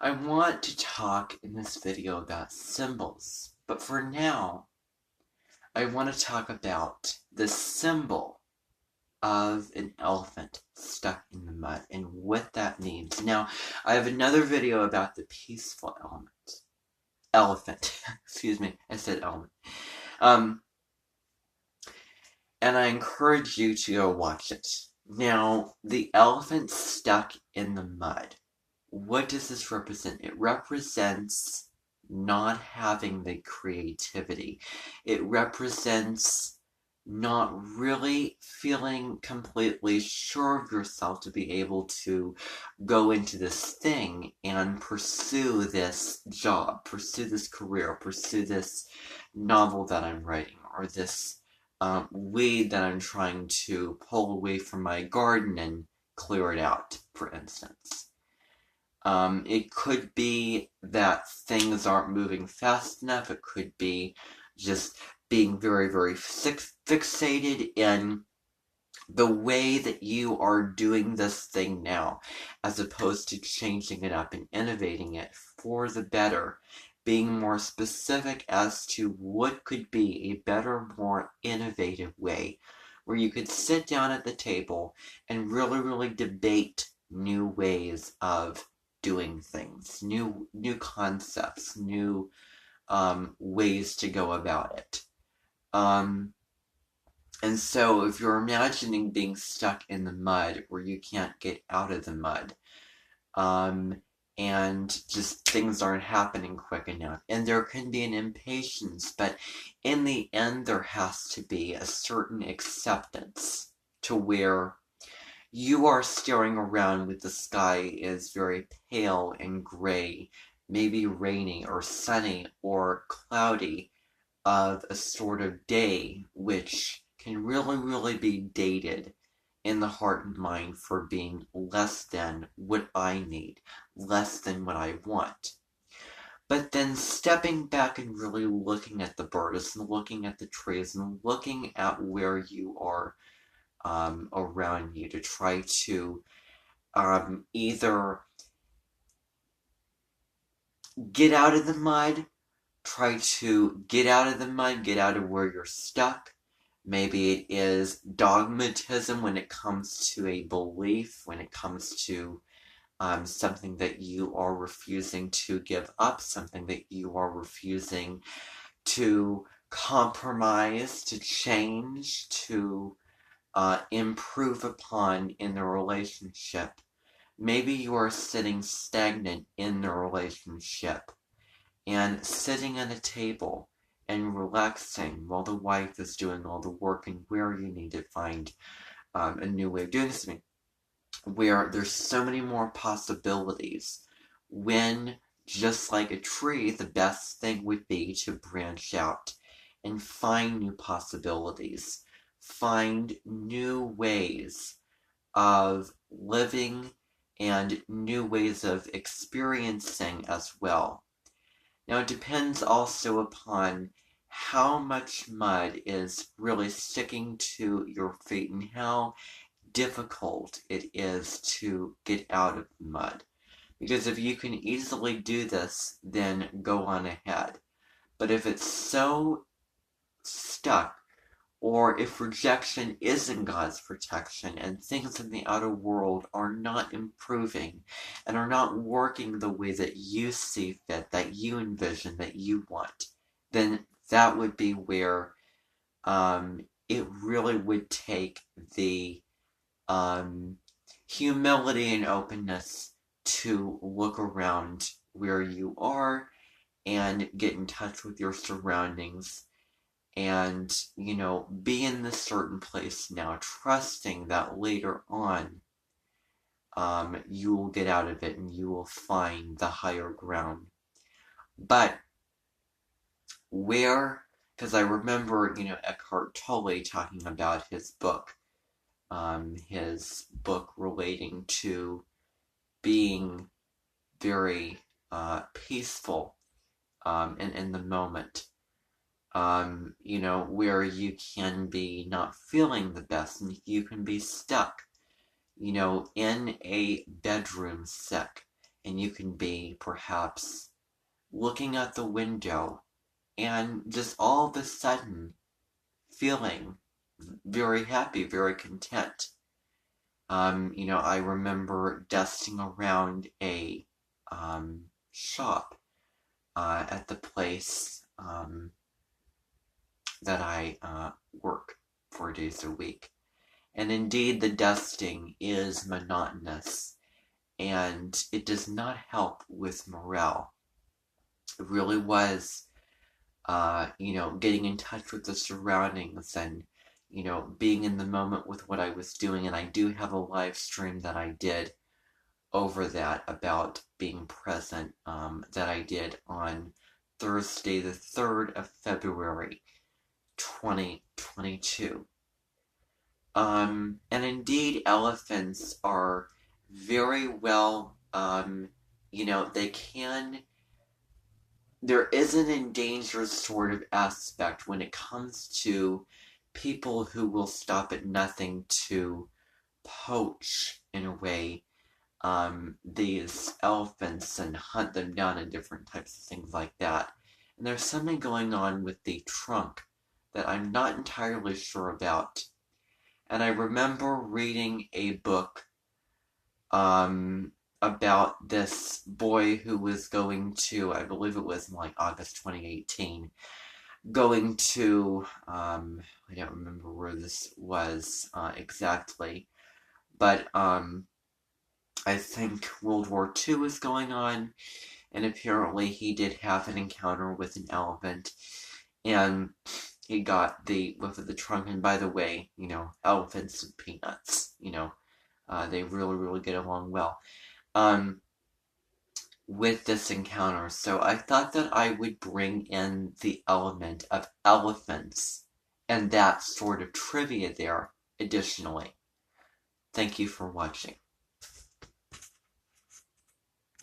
I want to talk in this video about symbols, but for now, I want to talk about the symbol of an elephant stuck in the mud and what that means. Now, I have another video about the peaceful elephant. Excuse me, I said element. Um, and I encourage you to go watch it. Now, the elephant stuck in the mud. What does this represent? It represents not having the creativity. It represents not really feeling completely sure of yourself to be able to go into this thing and pursue this job, pursue this career, pursue this novel that I'm writing, or this weed that I'm trying to pull away from my garden and clear it out, for instance. It could be that things aren't moving fast enough. It could be just being very, very fixated in the way that you are doing this thing now, as opposed to changing it up and innovating it for the better, being more specific as to what could be a better, more innovative way where you could sit down at the table and really, really debate new ways of doing things, new concepts, new ways to go about it. And so if you're imagining being stuck in the mud where you can't get out of the mud, and just things aren't happening quick enough, and there can be an impatience, but in the end there has to be a certain acceptance to where you are staring around with the sky is very pale and gray, maybe rainy or sunny or cloudy, of a sort of day which can really, really be dated in the heart and mind for being less than what I need, less than what I want. But then stepping back and really looking at the birds and looking at the trees and looking at where you are around you to try to either get out of the mud, try to get out of the mud, get out of where you're stuck. Maybe it is dogmatism when it comes to a belief, when it comes to something that you are refusing to give up, something that you are refusing to compromise, to change, to improve upon in the relationship. Maybe you are sitting stagnant in the relationship and sitting at a table and relaxing while the wife is doing all the work, and where you need to find a new way of doing something, where there's so many more possibilities, when, just like a tree, the best thing would be to branch out and find new possibilities, find new ways of living and new ways of experiencing as well. Now, it depends also upon how much mud is really sticking to your feet and how difficult it is to get out of the mud. Because if you can easily do this, then go on ahead. But if it's so stuck, or if rejection isn't God's protection and things in the outer world are not improving and are not working the way that you see fit, that you envision, that you want, then that would be where it really would take the humility and openness to look around where you are and get in touch with your surroundings and, be in this certain place now, trusting that later on, you will get out of it and you will find the higher ground. But where, because I remember, Eckhart Tolle talking about his book relating to being very peaceful in the moment. Where you can be not feeling the best and you can be stuck, in a bedroom sick, and you can be perhaps looking out the window and just all of a sudden feeling very happy, very content. I remember dusting around a shop at the place that I work 4 days a week. And indeed, the dusting is monotonous and it does not help with morale. It really was, getting in touch with the surroundings and, being in the moment with what I was doing. And I do have a live stream that I did over that about being present that I did on Thursday, the 3rd of February, 2022. And indeed, elephants are very well, they can. There is an endangered sort of aspect when it comes to people who will stop at nothing to poach, in a way, these elephants and hunt them down and different types of things like that. And there's something going on with the trunk that I'm not entirely sure about. And I remember reading a book about this boy who was going to, I believe it was in like August 2018, going to, I don't remember where this was exactly, but I think World War II was going on, and apparently he did have an encounter with an elephant, and he got the whiff of the trunk. And by the way, elephants and peanuts, they really, really get along well with this encounter. So I thought that I would bring in the element of elephants and that sort of trivia there additionally. Thank you for watching.